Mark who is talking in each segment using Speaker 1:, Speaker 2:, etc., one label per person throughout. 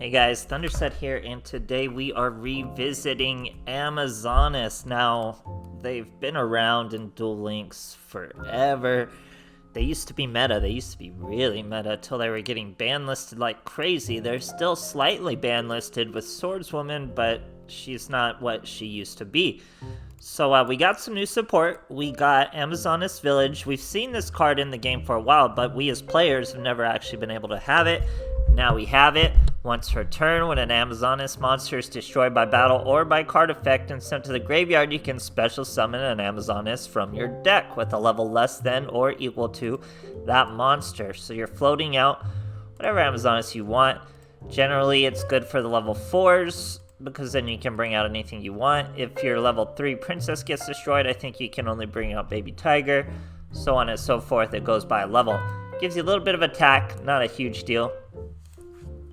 Speaker 1: Hey guys, THUNDERSTUD here, and today we are revisiting Amazonas. Now, they've been around in Duel Links forever. They used to be meta, they used to be really meta until they were getting ban listed like crazy. They're still slightly ban listed with Swordswoman, but she's not what she used to be. So we got some new support. We got Amazonas Village. We've seen this card in the game for a while, but we as players have never actually been able to have it. Now we have it. Once per turn, when an Amazonas monster is destroyed by battle or by card effect and sent to the graveyard, you can special summon an Amazonas from your deck with a level less than or equal to that monster. So you're floating out whatever Amazonas you want. Generally, it's good for the level 4s, because then you can bring out anything you want. If your level 3 princess gets destroyed, I think you can only bring out Baby Tiger, so on and so forth. It goes by level. Gives you a little bit of attack, not a huge deal.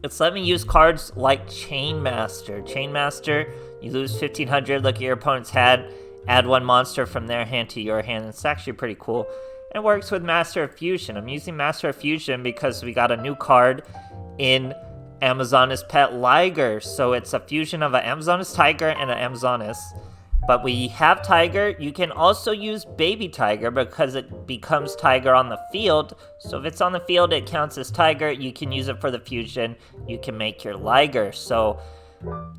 Speaker 1: It's letting me use cards like Chainmaster. Chainmaster, you lose 1500, look at your opponent's hand, add one monster from their hand to your hand. It's actually pretty cool. And it works with Master of Fusion. I'm using Master of Fusion because we got a new card in Amazonas Pet Liger. So it's a fusion of an Amazonas Tiger and an Amazonas. But we have Tiger. You can also use Baby Tiger because it becomes Tiger on the field. So if it's on the field, it counts as Tiger. You can use it for the fusion. You can make your Liger. So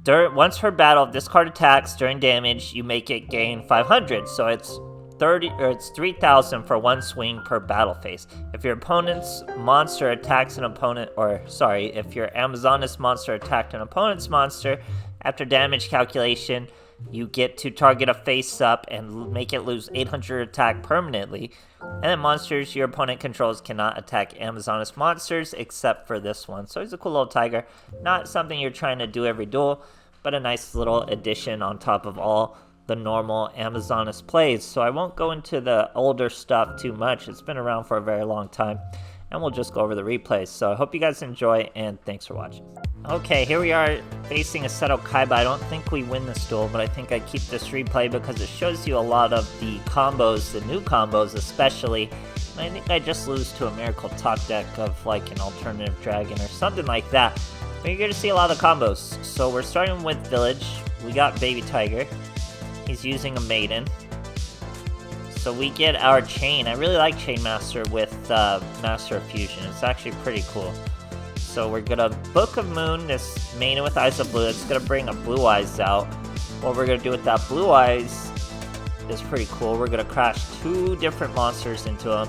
Speaker 1: once per battle, if this card attacks during damage, you make it gain 500. So it's 3,000 for one swing per battle phase. If your opponent's monster attacks an opponent, if your Amazonas monster attacked an opponent's monster, after damage calculation, you get to target a face-up and make it lose 800 attack permanently. And then monsters your opponent controls cannot attack Amazonas monsters except for this one. So he's a cool little tiger. Not something you're trying to do every duel, but a nice little addition on top of all the normal Amazonas plays. So I won't go into the older stuff too much. It's been around for a very long time. And we'll just go over the replays. So I hope you guys enjoy, and thanks for watching. Okay, here we are facing a set of Kaiba. I don't think we win this duel, but I think I keep this replay because it shows you a lot of the combos, the new combos especially. And I think I just lose to a Miracle Talk deck of like an alternative dragon or something like that. But you're gonna see a lot of combos. So we're starting with Village. We got Baby Tiger. He's using a Maiden. So we get our Chain. I really like Chainmaster with Master of Fusion. It's actually pretty cool. So we're gonna Book of Moon, this Maiden with Eyes of Blue. It's gonna bring a Blue Eyes out. What we're gonna do with that Blue Eyes is pretty cool. We're gonna crash 2 different monsters into him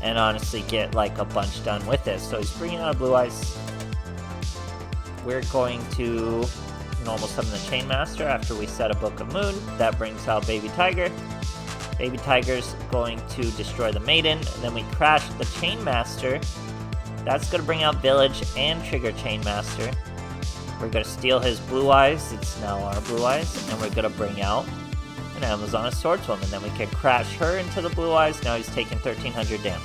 Speaker 1: and honestly get like a bunch done with it. So he's bringing out a Blue Eyes. We're going to normal summon the Chainmaster after we set a Book of Moon. That brings out Baby Tiger. Baby Tiger's going to destroy the Maiden, and then we crash the Chainmaster. That's going to bring out Village and trigger Chainmaster. We're going to steal his Blue Eyes. It's now our Blue Eyes, and we're going to bring out an Amazonas Swordswoman. Then we can crash her into the Blue Eyes. Now he's taking 1300 damage.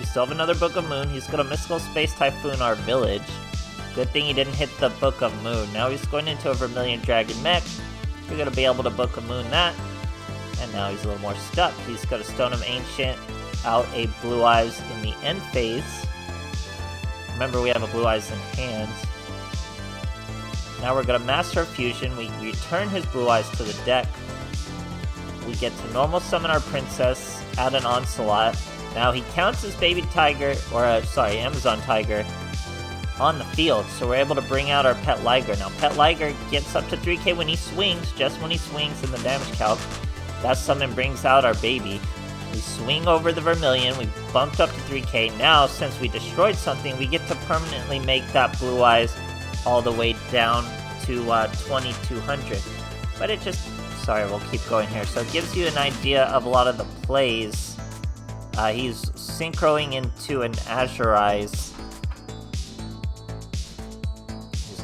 Speaker 1: We still have another Book of Moon. He's going to Mystical Space Typhoon our Village. Good thing he didn't hit the Book of Moon. Now he's going into a Vermilion Dragon Mech. We're going to be able to Book of Moon that. And now he's a little more stuck. He's got a Stone of Ancient, out a Blue Eyes in the end phase. Remember, we have a Blue Eyes in hand. Now we're going to Master of Fusion. We return his Blue Eyes to the deck. We get to normal summon our Princess, add an Onslaught. Now he counts as Baby Tiger, Amazon Tiger, on the field, so we're able to bring out our Pet Liger. Now, Pet Liger gets up to 3k when he swings, just when he swings in the damage calc. That summon brings out our baby. We swing over the Vermilion, we bumped up to 3k. Now, since we destroyed something, we get to permanently make that Blue Eyes all the way down to 2200. But it just, we'll keep going here. So it gives you an idea of a lot of the plays. He's synchroing into an Azurize.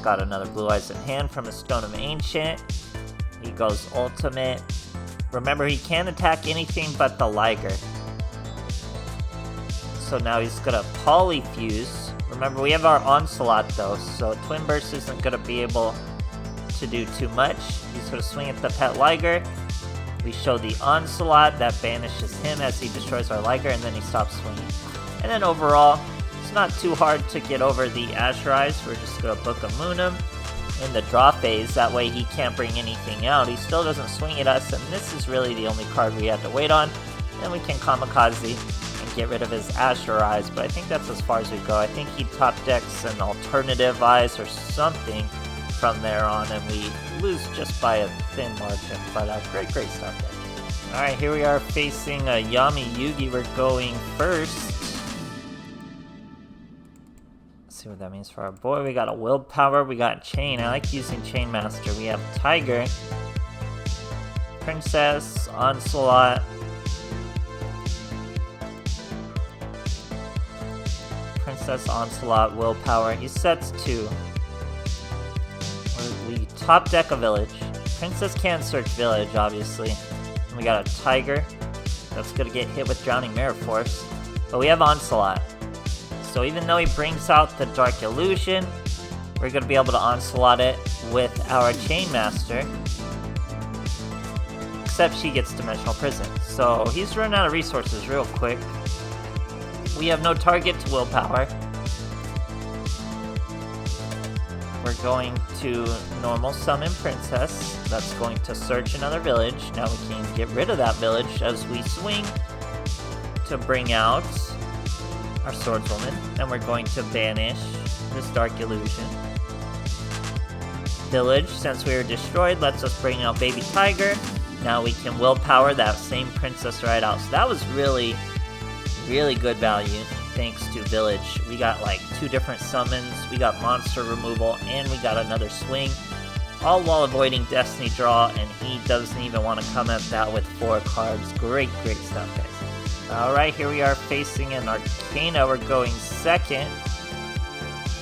Speaker 1: Got another Blue Eyes in hand from a Stone of Ancient. He goes Ultimate. Remember, he can't attack anything but the Liger. So now he's gonna Polyfuse. Remember, we have our Onslaught though, so Twin Burst isn't gonna be able to do too much. He's gonna swing at the Pet Liger. We show the Onslaught that banishes him as he destroys our Liger, and then he stops swinging. And then overall, It's not too hard to get over the Azure Eyes. We're just gonna Book of Moon him in the draw phase. That way he can't bring anything out. He still doesn't swing at us, and this is really the only card we have to wait on. Then we can Kamikaze and get rid of his Azure Eyes, but I think that's as far as we go. I think he top decks an alternative Eyes or something from there on, and we lose just by a thin margin, but great stuff there. Alright, here we are facing Yami Yugi. We're going first. Let's see what that means for our boy. We got a Willpower, we got Chain. I like using Chain Master. We have Tiger, Princess, Onslaught, Princess, Onslaught, Willpower. He sets 2. We top deck a Village. Princess can't search Village, obviously. And we got a Tiger. That's gonna get hit with Drowning Mirror Force. But we have Onslaught. So even though he brings out the Dark Illusion, we're gonna be able to Onslaught it with our Chain Master. Except she gets Dimensional Prison. So he's running out of resources real quick. We have no target to Willpower. We're going to normal summon Princess. That's going to search another village. Now we can get rid of that village as we swing to bring out our Swordswoman. And we're going to banish this Dark Illusion. Village, since we were destroyed, lets us bring out Baby Tiger. Now we can Willpower that same Princess right out. So that was really good value. Thanks to Village. We got like 2 different summons, we got monster removal, and we got another swing. All while avoiding Destiny Draw, and he doesn't even want to come at that with 4 cards. Great stuff, guys. Alright, here we are facing an Arcana. We're going second. Let's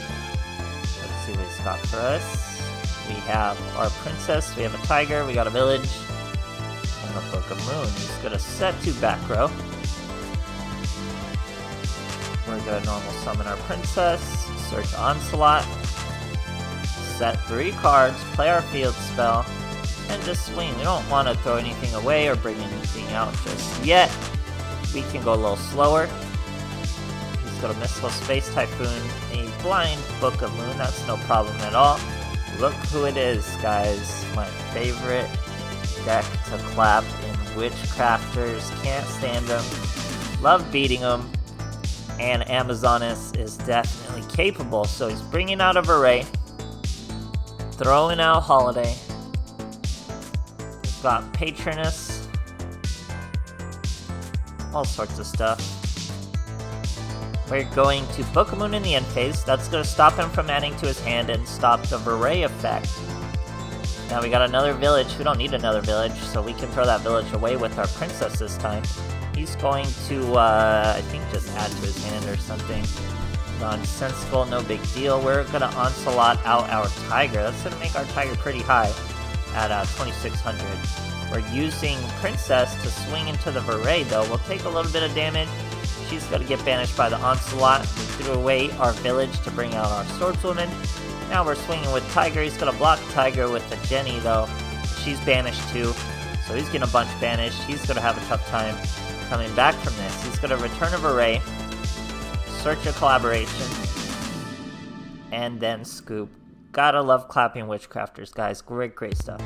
Speaker 1: see what he's got for us. We have our Princess, we have a Tiger, we got a Village, and a Book of Moon. He's gonna set 2 back row. We're gonna normal summon our Princess, search Onslaught, set 3 cards, play our field spell, and just swing. We don't want to throw anything away or bring anything out just yet. We can go a little slower. He's got a Missile Space Typhoon, a blind Book of Moon, that's no problem at all. Look who it is, guys. My favorite deck to clap in Witchcrafters. Can't stand them. Love beating them. And Amazonas is definitely capable. So he's bringing out a Array. Throwing out Holiday. We've got Patroness. All sorts of stuff. We're going to Book of Moon in the end phase. That's going to stop him from adding to his hand and stop the Array effect. Now we got another village. We don't need another village, so we can throw that village away with our Princess this time. He's going to, I think, just add to his hand or something. Nonsensical, no big deal. We're going to Onslaught out our Tiger. That's going to make our Tiger pretty high at 2,600. We're using Princess to swing into the Array, though. We'll take a little bit of damage. She's going to get banished by the Onslaught. We threw away our village to bring out our Swordswoman. Now we're swinging with Tiger. He's going to block Tiger with the Jenny, though. She's banished, too. So he's getting a bunch banished. He's going to have a tough time coming back from this. He's going to return of Array, search a Collaboration, and then scoop. Gotta love clapping Witchcrafters, guys. Great stuff.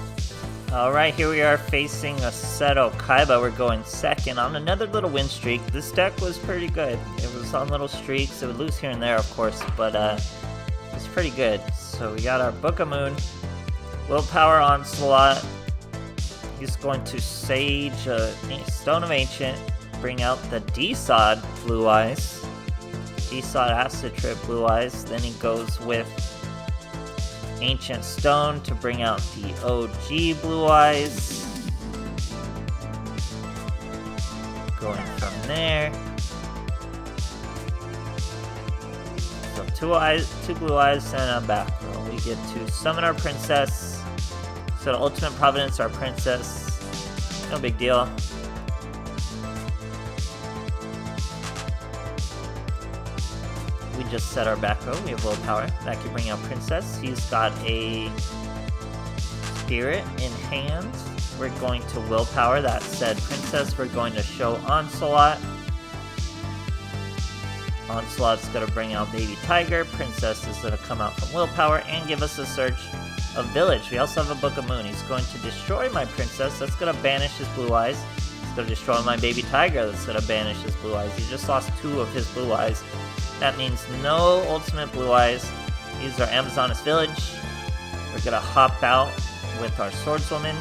Speaker 1: Alright, here we are facing a Seto Kaiba. We're going second on another little win streak. This deck was pretty good. It was on little streaks. It would lose here and there, of course, but it's pretty good. So we got our Book of Moon, Willpower Onslaught. He's going to Sage Stone of Ancient, bring out the D-Sod Blue Eyes. D-Sod Acid Trip Blue Eyes. Then he goes with Ancient Stone to bring out the OG Blue Eyes. Going from there. So two Blue Eyes and a back row. We get to summon our Princess. So the Ultimate Providence, our Princess. No big deal. We just set our back row. We have Willpower. That can bring out Princess. He's got a Spirit in hand. We're going to Willpower that said Princess. We're going to show Onslaught. Onslaught's gonna bring out Baby Tiger. Princess is gonna come out from Willpower and give us a search of Village. We also have a Book of Moon. He's going to destroy my Princess. That's gonna banish his Blue Eyes. He's gonna destroy my Baby Tiger. That's gonna banish his Blue Eyes. He just lost 2 of his Blue Eyes. That means no ultimate Blue Eyes. These are Amazoness Village. We're gonna hop out with our Swordswoman.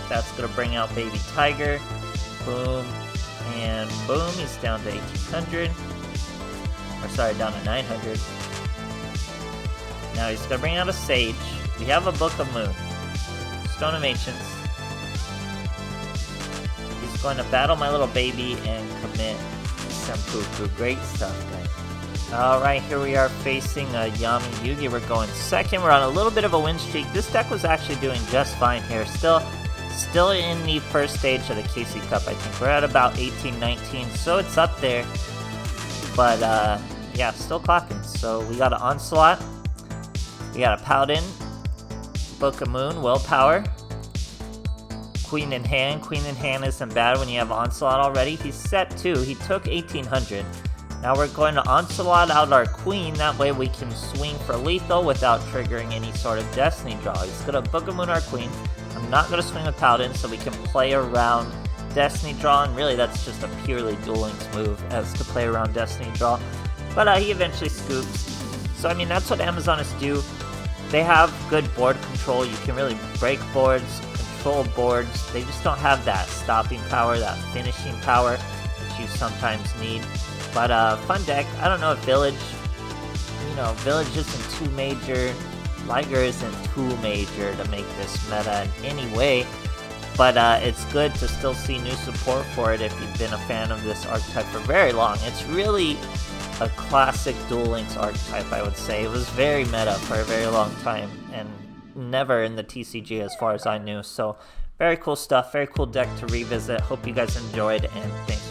Speaker 1: That's gonna bring out Baby Tiger. Boom. And boom. He's down to 1800. Or sorry, down to 900. Now he's gonna bring out a Sage. We have a Book of Moon. Stone of Ancients. He's going to battle my little baby and commit Senpuku. Great stuff, guys. Alright, here we are facing Yami Yugi. We're going second. We're on a little bit of a win streak. This deck was actually doing just fine here. Still in the first stage of the KC Cup, I think. We're at about 18-19, so it's up there. But, yeah, still clocking. So we got an Onslaught. We got a Paladin. Book of Moon, Willpower. Queen in Hand. Queen in Hand isn't bad when you have Onslaught already. He's set 2. He took 1800. Now we're going to Onslaught out our Queen. That way we can swing for lethal without triggering any sort of Destiny draw. He's going to Book of Moon our Queen. I'm not going to swing with Paladin, so we can play around Destiny draw, and really that's just a purely Duel Links move as to play around Destiny draw. But he eventually scoops. So I mean, that's what Amazoness do. They have good board control. You can really break boards, control boards. They just don't have that stopping power, that finishing power that you sometimes need. But fun deck. I don't know if Village, Village isn't too major. Liger isn't too major to make this meta in any way. But it's good to still see new support for it if you've been a fan of this archetype for very long. It's really a classic Duel Links archetype, I would say. It was very meta for a very long time, and never in the TCG as far as I knew. So, very cool stuff, very cool deck to revisit. Hope you guys enjoyed, and thanks